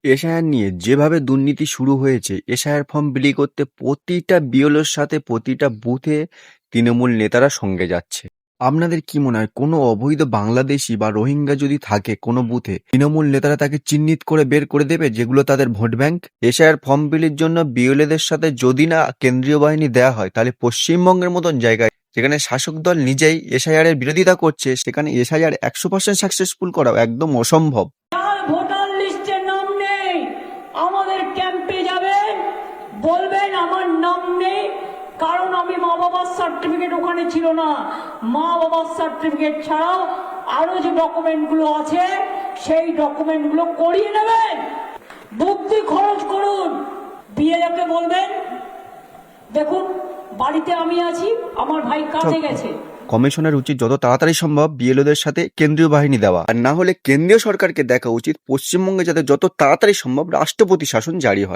SIR নিয়ে যেভাবে দুর্নীতি শুরু হয়েছে, এসআইআর ফর্ম বিলি করতে প্রতিটা বিএলওর সাথে প্রতিটা বুথে তৃণমূল নেতারা সঙ্গে যাচ্ছে। আপনাদের কি মনে হয় কোনো অবৈধ বাংলাদেশি বা রোহিঙ্গা যদি থাকে কোনো বুথে, তৃণমূল নেতারা তাকে চিহ্নিত করে বের করে দেবে যেগুলো তাদের ভোট ব্যাংক? এসআইআর ফর্ম বিলির জন্য বিএলএদের সাথে যদি না কেন্দ্রীয় বাহিনী দেয়া হয়, তাহলে পশ্চিমবঙ্গের মতন জায়গায় যেখানে শাসক দল নিজেই এসআইআর এর বিরোধিতা করছে, সেখানে এসআইআর 100% সাকসেসফুল করা একদম অসম্ভব। ভোটার লিস্টে নাম নেই, আমাদের ক্যাম্পে যাবেন, বলবেন আমার নাম নেই, কারণ আমি মা বাবার সার্টিফিকেট ওখানে ছিল না। মা বাবার সার্টিফিকেট ছাড়াও আরো যে ডকুমেন্টগুলো আছে সেই ডকুমেন্টগুলো করিয়ে নেবেন। বুদ্ধি খরচ করুন। বিএলওকে বলবেন, দেখুন বাড়িতে আমি আছি, আমার ভাই কাজে গেছে। কমিশনের উচিত যত তাড়াতাড়ি সম্ভব বিএলওদের সাথে কেন্দ্রীয় বাহিনী দেওয়া, আর না হলে কেন্দ্রীয় সরকারকে দেখা উচিত পশ্চিমবঙ্গে যাতে যত তাড়াতাড়ি সম্ভব রাষ্ট্রপতি শাসন জারি হয়।